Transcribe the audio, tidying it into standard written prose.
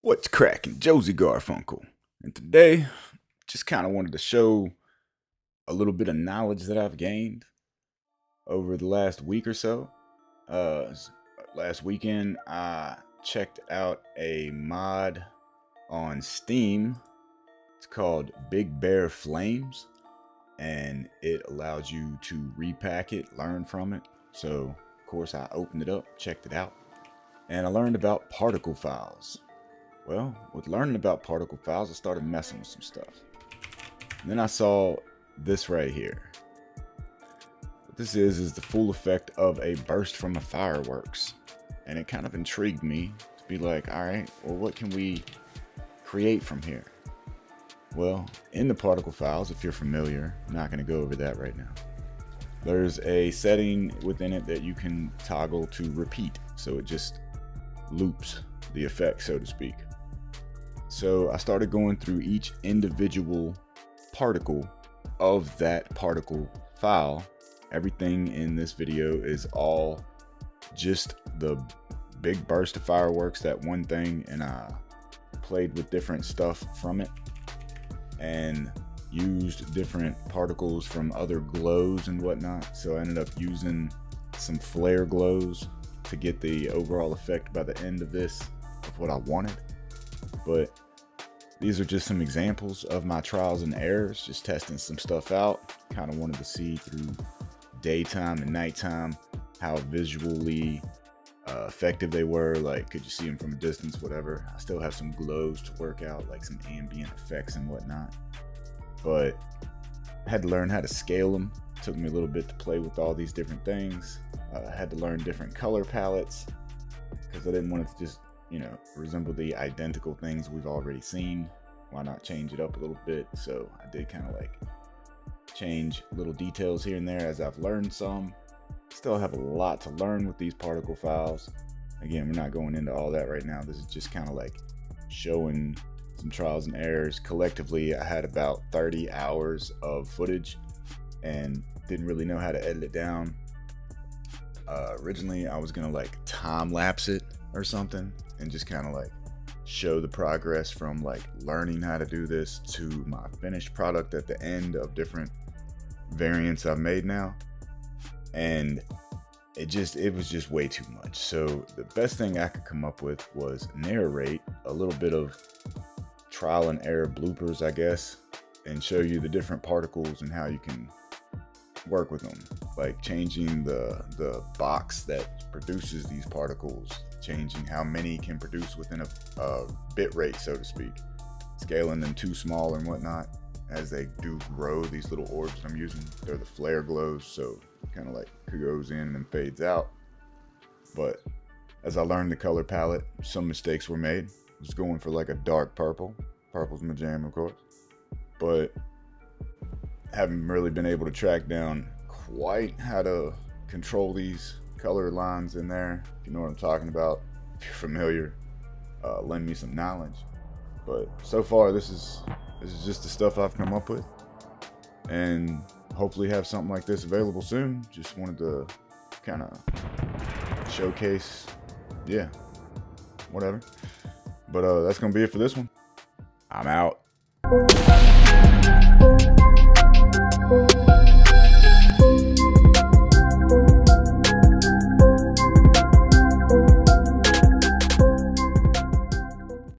What's cracking? Josie Garfunkle. And today, just kind of wanted to show a little bit of knowledge that I've gained over the last week or so. Last weekend, I checked out a mod on Steam. It's called Big Bear Flames, and it allows you to repack it, learn from it. So, of course, I opened it up, checked it out, and I learned about particle files. Well, with learning about particle files, I started messing with some stuff. And then I saw this right here. What this is the full effect of a burst from a fireworks. And it kind of intrigued me to be like, all right, well, what can we create from here? Well, in the particle files, if you're familiar, I'm not going to go over that right now. There's a setting within it that you can toggle to repeat. So it just loops the effect, so to speak. So I started going through each individual particle of that particle file. Everything in this video is all just the big burst of fireworks, that one thing, and I played with different stuff from it and used different particles from other glows and whatnot. So I ended up using some flare glows to get the overall effect by the end of this of what I wanted. But these are just some examples of my trials and errors, just testing some stuff out. Kind of wanted to see through daytime and nighttime how visually effective they were. Like, could you see them from a distance, whatever. I still have some glows to work out, like some ambient effects and whatnot. But I had to learn how to scale them. It took me a little bit to play with all these different things. I had to learn different color palettes because I didn't want it to just, you know, resemble the identical things we've already seen. Why not change it up a little bit? So I did kind of like change little details here and there as I've learned some. Still have a lot to learn with these particle files. Again, we're not going into all that right now. This is just kind of like showing some trials and errors. Collectively, I had about 30 hours of footage and didn't really know how to edit it down. Originally, I was gonna like time lapse it or something and just kind of like show the progress from like learning how to do this to my finished product at the end of different variants I've made now. And it was just way too much. So the best thing I could come up with was narrate a little bit of trial and error bloopers, I guess, and show you the different particles and how you can work with them, like changing the box that produces these particles, changing how many can produce within a bit rate, so to speak, scaling them too small and whatnot as they do grow. These little orbs I'm using, they're the flare glows, so kind of like goes in and then fades out. But as I learned the color palette, some mistakes were made. I was going for like a dark purple. Purple's my jam, of course, but haven't really been able to track down quite how to control these color lines in there. If you know what I'm talking about, if you're familiar, lend me some knowledge. But so far, this is just the stuff I've come up with, and hopefully have something like this available soon. Just wanted to kind of showcase, yeah, whatever. But that's gonna be it for this one. I'm out.